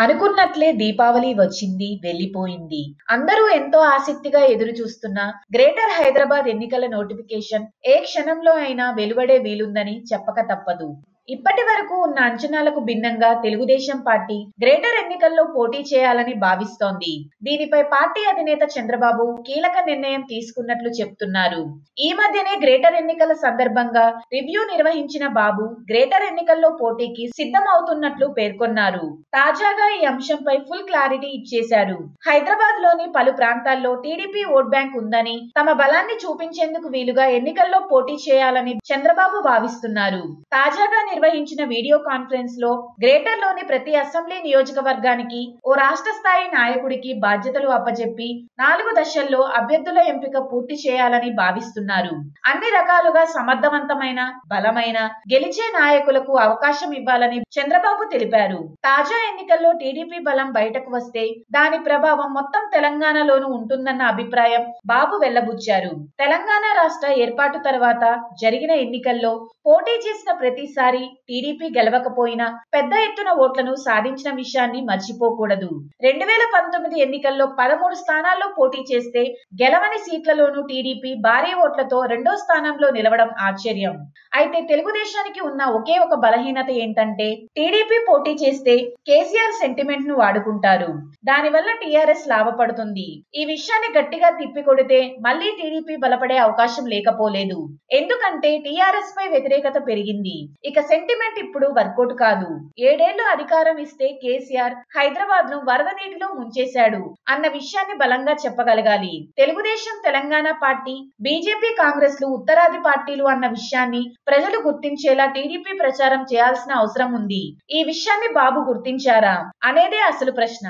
అనుకున్నట్లే దీపావళి వచ్చింది, వెళ్లిపోయింది. అందరూ ఎంతో ఆసక్తిగా ఎదురు చూస్తున్న గ్రేటర్ హైదరాబాద్ ఎన్నికల నోటిఫికేషన్ ఏ క్షణంలో అయినా వెలువడే వీలుందని చెప్పక తప్పదు. ఇప్పటి వరకు ఉన్న అంచనాలకు భిన్నంగా తెలుగుదేశం పార్టీ గ్రేటర్ ఎన్నికల్లో పోటీ చేయాలని భావిస్తోంది. దీనిపై పార్టీ అధినేత చంద్రబాబు కీలక నిర్ణయం తీసుకున్నట్లు చెప్తున్నారు. ఈ మధ్యనే గ్రేటర్ ఎన్నికల సందర్భంగా రివ్యూ నిర్వహించిన బాబు గ్రేటర్ ఎన్నికల్లో పోటీకి సిద్ధమవుతున్నట్లు పేర్కొన్నారు. తాజాగా ఈ అంశంపై ఫుల్ క్లారిటీ ఇచ్చేశారు. హైదరాబాద్ లోని పలు ప్రాంతాల్లో టీడీపీ ఓట్ బ్యాంక్ ఉందని, తమ బలాన్ని చూపించేందుకు వీలుగా ఎన్నికల్లో పోటీ చేయాలని చంద్రబాబు భావిస్తున్నారు. తాజాగా నిర్వహించిన వీడియో కాన్ఫరెన్స్ లో గ్రేటర్ లోని ప్రతి అసెంబ్లీ నియోజకవర్గానికి ఓ రాష్ట్ర స్థాయి నాయకుడికి బాధ్యతలు అప్పచెప్పి 4 దశల్లో అభ్యర్థుల ఎంపిక పూర్తి చేయాలని భావిస్తున్నారు. అన్ని రకాలుగా సమర్థవంతమైన, బలమైన, గెలిచే నాయకులకు అవకాశం ఇవ్వాలని చంద్రబాబు తెలిపారు. తాజా ఎన్నికల్లో టీడీపీ బలం బయటకు వస్తే దాని ప్రభావం మొత్తం తెలంగాణలోనూ ఉంటుందన్న అభిప్రాయం బాబు వెల్లబుచ్చారు. తెలంగాణ రాష్ట్ర ఏర్పాటు తర్వాత జరిగిన ఎన్నికల్లో పోటీ చేసిన ప్రతిసారి టీడీపీ గెలవకపోయినా పెద్ద ఎత్తున ఓట్లను సాధించిన విషయాన్ని మర్చిపోకూడదు. 2019 ఎన్నికల్లో 13 స్థానాల్లో పోటీ చేస్తే గెలవని సీట్లలోనూ టీడీపీ భారీ ఓట్లతో 2వ స్థానంలో నిలవడం ఆశ్చర్యం. అయితే తెలుగుదేశానికి ఉన్న ఒకే ఒక బలహీనత ఏంటంటే టీడీపీ పోటీ చేస్తే కేసీఆర్ సెంటిమెంట్ ను వాడుకుంటారు. దానివల్ల టీఆర్ఎస్ లాభపడుతుంది. ఈ విషయాన్ని గట్టిగా తిప్పికొడితే మళ్లీ టీడీపీ బలపడే అవకాశం లేకపోలేదు. ఎందుకంటే టీఆర్ఎస్ పై వ్యతిరేకత పెరిగింది. ఇక సెంటిమెంట్ ఇప్పుడు వర్కౌట్ కాదు. 7 ఏళ్లు అధికారం ఇస్తే కేసీఆర్ హైదరాబాద్ ను వరద నీటిలో ముంచేశాడు అన్న విషయాన్ని బలంగా చెప్పగలగాలి. తెలుగుదేశం, తెలంగాణ పార్టీ, బీజేపీ, కాంగ్రెస్ లు ఉత్తరాది పార్టీలు అన్న విషయాన్ని ప్రజలు గుర్తించేలా టీడీపీ ప్రచారం చేయాల్సిన అవసరం ఉంది. ఈ విషయాన్ని బాబు గుర్తించారా అనేదే అసలు ప్రశ్న.